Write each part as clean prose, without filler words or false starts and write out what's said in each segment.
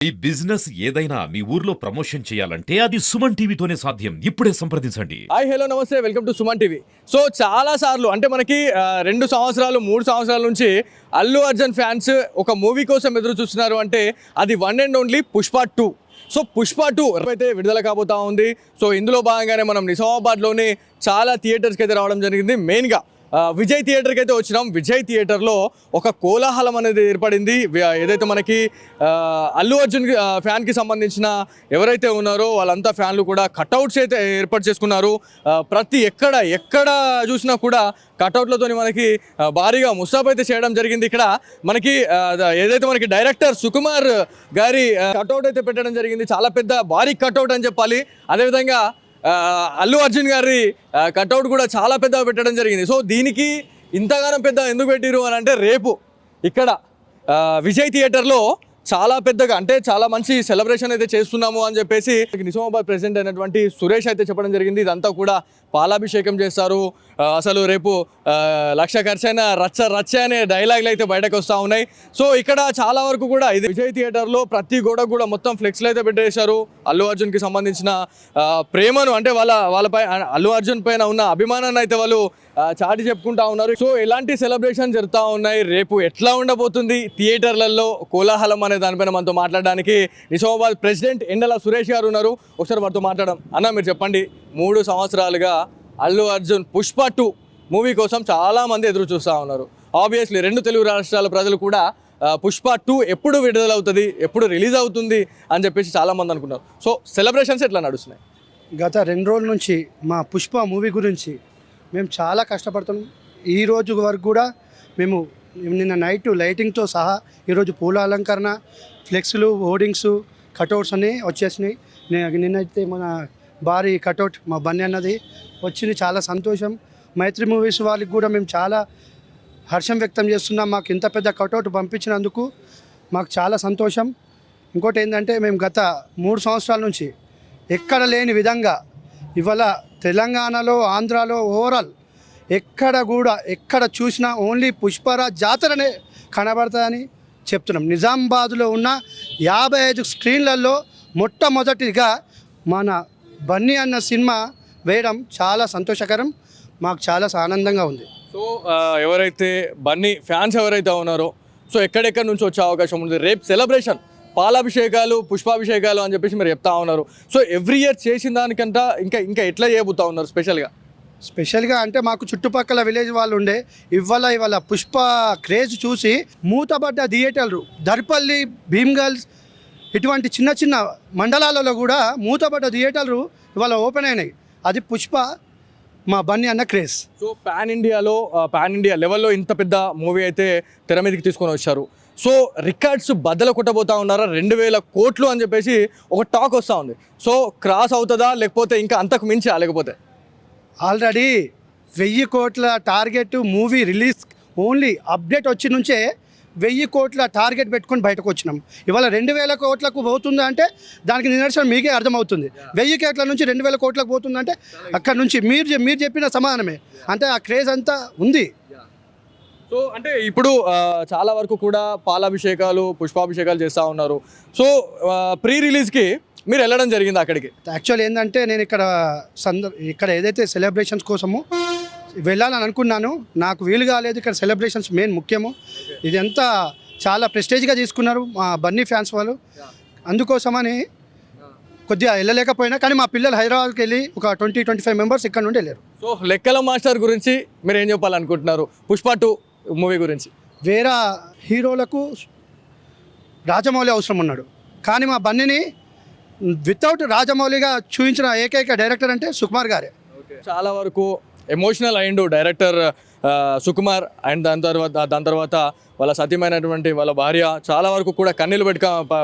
ఈ బిజినెస్ ఏదైనా మీ ఊర్లో ప్రమోషన్ చేయాలంటే అది సుమన్ టీవీతోనే సాధ్యం. ఇప్పుడే సంప్రదించండి. హాయ్ హలో నమస్తే, welcome to Suman TV. So చాలా సార్లు అంటే మనకి 2 సంవత్సరాలు 3 సంవత్సరాల నుంచి అల్లు అర్జున్ ఫ్యాన్స్ ఒక మూవీ కోసం ఎదురు చూస్తున్నారు. అంటే అది one and only Pushpa 2. So Pushpa 2 అయితే విడుదల కాబోతా ఉంది. సో ఇందులో భాగంగానే మనం నిజామాబాద్లోని చాలా థియేటర్స్కి అయితే రావడం జరిగింది. మెయిన్గా విజయ్ థియేటర్కి అయితే వచ్చినాం. విజయ్ థియేటర్లో ఒక కోలాహలం అనేది ఏర్పడింది. ఏదైతే మనకి అల్లు అర్జున్ ఫ్యాన్కి సంబంధించిన ఎవరైతే ఉన్నారో వాళ్ళంతా ఫ్యాన్లు కూడా కట్అవుట్స్ అయితే ఏర్పాటు చేసుకున్నారు. ప్రతి ఎక్కడ చూసినా కూడా కట్అవుట్లతో మనకి భారీగా ముస్తాబ్ అయితే చేయడం జరిగింది. ఇక్కడ మనకి ఏదైతే మనకి డైరెక్టర్ సుకుమార్ గారి కట్అవుట్ అయితే పెట్టడం జరిగింది. చాలా పెద్ద భారీ కట్అవుట్ అని చెప్పాలి. అదేవిధంగా అల్లు అర్జున్ గారి కట్అవుట్ కూడా చాలా పెద్దగా పెట్టడం జరిగింది. సో దీనికి ఇంతగానో పెద్ద ఎందుకు పెట్టిరు అని అంటే రేపు ఇక్కడ విజయ్ థియేటర్లో చాలా పెద్దగా అంటే చాలా మంచి సెలబ్రేషన్ అయితే చేస్తున్నాము అని చెప్పేసి నిజామాబాద్ ప్రెసిడెంట్ అయినటువంటి సురేష్ అయితే చెప్పడం జరిగింది. ఇదంతా కూడా పాలాభిషేకం చేస్తారు. అసలు రేపు 1,00,000 ఖర్చైన రచ్చ అనే డైలాగులు అయితే బయటకు వస్తూ ఉన్నాయి. సో ఇక్కడ చాలా వరకు కూడా ఇది విజయ్ థియేటర్లో ప్రతి గోడ కూడా మొత్తం ఫ్లెక్స్లు అయితే పెట్టేశారు. అల్లు అర్జున్కి సంబంధించిన ప్రేమను అంటే వాళ్ళపై అల్లు అర్జున్ పైన ఉన్న అభిమానాన్ని అయితే వాళ్ళు చాటి చెప్పుకుంటా ఉన్నారు. సో ఎలాంటి సెలబ్రేషన్ జరుగుతూ ఉన్నాయి, రేపు ఎట్లా ఉండబోతుంది థియేటర్లలో కోలాహలం అనే దానిపైన మనతో మాట్లాడడానికి నిజామాబాద్ ప్రెసిడెంట్ ఎండల సురేష్ గారు ఉన్నారు. ఒకసారి వారితో మాట్లాడడం. అన్న మీరు చెప్పండి, 3 సంవత్సరాలుగా అల్లు అర్జున్ పుష్ప 2 మూవీ కోసం చాలామంది ఎదురు చూస్తూ ఉన్నారు. ఆబ్వియస్లీ 2 తెలుగు రాష్ట్రాల ప్రజలు కూడా పుష్ప 2 ఎప్పుడు విడుదలవుతుంది, ఎప్పుడు రిలీజ్ అవుతుంది అని చెప్పేసి చాలామంది అనుకున్నారు. సో సెలబ్రేషన్స్ ఎట్లా నడుస్తున్నాయి? గత 2 రోజుల నుంచి మా పుష్ప మూవీ గురించి మేము చాలా కష్టపడుతున్నాం. ఈ రోజు వరకు కూడా మేము నిన్న నైట్ లైటింగ్తో సహా ఈరోజు పూల అలంకరణ, ఫ్లెక్స్లు, హోర్డింగ్స్, కటౌట్స్ అన్నీ వచ్చేసినాయి. నిన్నైతే మన భారీ కటౌట్ మా బన్నీ అన్నది వచ్చింది. చాలా సంతోషం. మైత్రి మూవీస్ వాళ్ళకి కూడా మేము చాలా హర్షం వ్యక్తం చేస్తున్నాం. మాకు ఇంత పెద్ద కటౌట్ పంపించినందుకు మాకు చాలా సంతోషం. ఇంకోటి ఏంటంటే మేము గత 3 సంవత్సరాల నుంచి ఎక్కడ లేని విధంగా ఇవాళ తెలంగాణలో, ఆంధ్రాలో, ఓవరాల్ ఎక్కడ చూసినా ఓన్లీ పుష్పరాజ్ జాతరనే కనబడతాయని చెప్తున్నాం. నిజామాబాద్లో ఉన్న 55 స్క్రీన్లలో మొట్టమొదటిగా మన బన్నీ అన్న సినిమా వేయడం చాలా సంతోషకరం. మాకు చాలా ఆనందంగా ఉంది. సో ఎవరైతే బన్నీ ఫ్యాన్స్ ఎవరైతే ఉన్నారో సో ఎక్కడెక్కడి నుంచి వచ్చే అవకాశం ఉంది. రేపు సెలబ్రేషన్ పాలాభిషేకాలు, పుష్పాభిషేకాలు అని చెప్పేసి మీరు చెప్తా ఉన్నారు. సో ఎవ్రీ ఇయర్ చేసిన దానికంటే ఇంకా ఎట్లా చేయబోతా ఉన్నారు స్పెషల్గా అంటే మాకు చుట్టుపక్కల విలేజ్ వాళ్ళు ఉండే ఇవాళ పుష్ప క్రేజ్ చూసి మూతబడ్డ థియేటర్లు దర్పల్లి, భీమ్గల్స్ ఇటువంటి చిన్న మండలాలలో కూడా మూతబడ్డ థియేటర్లు ఇవాళ ఓపెన్ అయినాయి. అది పుష్ప మా బన్నీ అన్న క్రేజ్. సో పాన్ ఇండియా లెవెల్లో ఇంత పెద్ద మూవీ అయితే తెర మీదకి తీసుకొని వచ్చారు. సో రికార్డ్స్ బద్దలు కొట్టబోతా ఉన్నారా? 2,000 కోట్లు అని చెప్పేసి ఒక టాక్ వస్తూ ఉంది. సో క్రాస్ అవుతుందా, లేకపోతే ఇంకా అంతకు మించా? లేకపోతే ఆల్రెడీ 1,000 కోట్ల target movie release only update వచ్చి నుంచే 1,000 కోట్ల టార్గెట్ పెట్టుకొని బయటకు వచ్చినాం. ఇవాళ 2,000 కోట్లకు పోతుందా అంటే దానికి నిదర్శనం మీకే అర్థమవుతుంది. 1,000 కోట్ల నుంచి 2,000 కోట్లకు పోతుందంటే అక్కడ నుంచి మీరు చెప్పిన సమాధానమే. అంటే ఆ క్రేజ్ అంతా ఉంది. సో అంటే ఇప్పుడు చాలా వరకు కూడా పాలాభిషేకాలు, పుష్పాభిషేకాలు చేస్తూ ఉన్నారు. సో ప్రీ రిలీజ్కి మీరు వెళ్ళడం జరిగింది అక్కడికి? యాక్చువల్ ఏంటంటే నేను ఇక్కడ ఏదైతే సెలబ్రేషన్స్ కోసము వెళ్ళాలని అనుకున్నాను, నాకు వీలు కాలేదు. ఇక్కడ సెలబ్రేషన్స్ మెయిన్ ముఖ్యము. ఇదంతా చాలా ప్రెస్టేజ్గా తీసుకున్నారు మా బన్నీ ఫ్యాన్స్ వాళ్ళు. అందుకోసమని కొద్దిగా వెళ్ళలేకపోయినా, కానీ మా పిల్లలు హైదరాబాద్కి వెళ్ళి ఒక 20-25 మెంబర్స్ ఇక్కడ నుండి వెళ్ళారు. సో లెక్కల మాస్టర్ గురించి మీరు ఏం చెప్పాలనుకుంటున్నారు పుష్ప 2 మూవీ గురించి? వేరే హీరోలకు రాజమౌళి అవసరం ఉన్నాడు, కానీ మా బన్నీని వితౌట్ రాజమౌళిగా చూపించిన ఏకైక డైరెక్టర్ అంటే సుకుమార్ గారే. చాలా వరకు ఎమోషనల్ అయిండు డైరెక్టర్ సుకుమార్. అండ్ దాని తర్వాత వాళ్ళ సతీమైనటువంటి వాళ్ళ భార్య చాలా వరకు కూడా కన్నీళ్ళు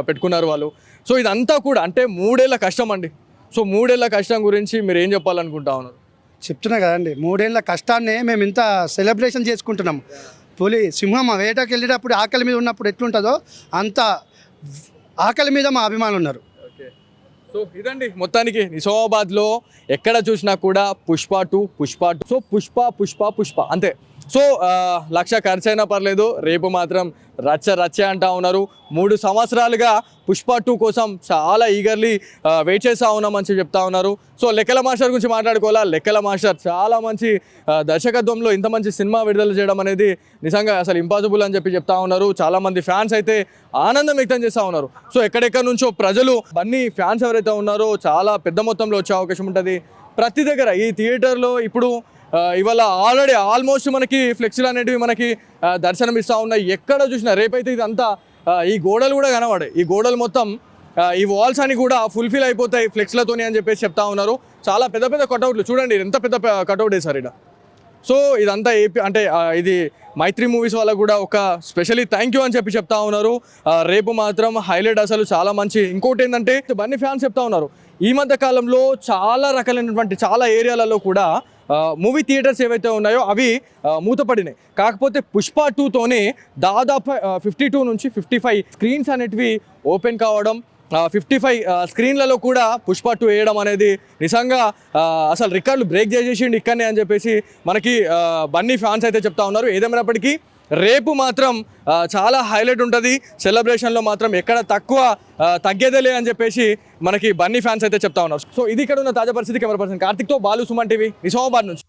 పెట్టుకున్నారు వాళ్ళు. సో ఇదంతా కూడా అంటే 3 ఏళ్ల కష్టం అండి. సో 3 ఏళ్ల కష్టం గురించి మీరు ఏం చెప్పాలనుకుంటా ఉన్నారు? చెప్తున్నా కదండి, 3 ఏళ్ల కష్టాన్ని మేము ఇంత సెలబ్రేషన్ చేసుకుంటున్నాం. సింహం వేటకి వెళ్ళేటప్పుడు ఆకలి మీద ఉన్నప్పుడు ఎట్లుంటుందో అంత ఆకలి మీద మా అభిమానులు ఉన్నారు. సో ఇదండి మొత్తానికి నిజామాబాద్లో ఎక్కడ చూసినా కూడా పుష్ప 2 సో పుష్ప అంతే. సో లక్ష ఖర్చు అయినా పర్లేదు, రేపు మాత్రం రచ్చ అంటా ఉన్నారు. 3 సంవత్సరాలుగా పుష్ప 2 కోసం చాలా ఈగర్లీ వెయిట్ చేస్తూ ఉన్నామని చెప్పి చెప్తా ఉన్నారు. సో లెక్కల మాస్టర్ గురించి మాట్లాడుకోవాలా. లెక్కల మాస్టర్ చాలా మంచి దర్శకత్వంలో ఇంత మంచి సినిమా విడుదల చేయడం అనేది నిజంగా అసలు ఇంపాసిబుల్ అని చెప్పి చెప్తా ఉన్నారు. చాలామంది ఫ్యాన్స్ అయితే ఆనందం వ్యక్తం చేస్తూ ఉన్నారు. సో ఎక్కడెక్కడ నుంచో ప్రజలు అన్ని ఫ్యాన్స్ ఎవరైతే ఉన్నారో చాలా పెద్ద మొత్తంలో వచ్చే అవకాశం ఉంటుంది. ప్రతి దగ్గర ఈ థియేటర్లో ఇప్పుడు ఇవాళ ఆల్రెడీ ఆల్మోస్ట్ మనకి ఫ్లెక్సీలు అనేటివి మనకి దర్శనం ఇస్తూ ఉన్నాయి. ఎక్కడ చూసినా రేపైతే ఇదంతా ఈ గోడలు కూడా కనబడాయి. ఈ గోడలు మొత్తం ఈ వాల్స్ అని కూడా ఫుల్ఫిల్ అయిపోతాయి ఫ్లెక్స్లతోని అని చెప్పేసి చెప్తా ఉన్నారు. చాలా పెద్ద పెద్ద కటౌట్లు చూడండి, ఎంత పెద్ద కటౌట్ వేశారు ఇక్కడ. సో ఇదంతా ఏపీ అంటే ఇది మైత్రి మూవీస్ వాళ్ళకు కూడా ఒక స్పెషల్లీ థ్యాంక్ యూ అని చెప్పి చెప్తా ఉన్నారు. రేపు మాత్రం హైలైట్ అసలు చాలా మంచి. ఇంకోటి ఏంటంటే బన్నీ ఫ్యాన్స్ చెప్తా ఉన్నారు, ఈ మధ్య కాలంలో చాలా రకాలైనటువంటి చాలా ఏరియాలలో కూడా మూవీ థియేటర్స్ ఏవైతే ఉన్నాయో అవి మూతపడినాయి. కాకపోతే పుష్ప 2తోనే దాదాపు 52 నుంచి 55 స్క్రీన్స్ అనేటివి ఓపెన్ కావడం, 55 స్క్రీన్లలో కూడా పుష్ప 2 వేయడం అనేది నిజంగా అసలు రికార్డులు బ్రేక్ చేసేసిండి ఇక్కడనే అని చెప్పేసి మనకి బన్నీ ఫ్యాన్స్ అయితే చెప్తా ఉన్నారు. ఏదేమైనప్పటికీ రేపు మాత్రం చాలా హైలైట్ ఉంటుంది. సెలబ్రేషన్లో మాత్రం ఎక్కడ తగ్గేదేలే అని చెప్పేసి మనకి బన్నీ ఫ్యాన్స్ అయితే చెప్తా ఉన్నారు. సో ఇది ఇక్కడ ఉన్న తాజా పరిస్థితి. కెమెరా పర్సన్ కార్తిక్తో బాలు, సుమన్ టీవీ, నిజామాబాద్ నుంచి.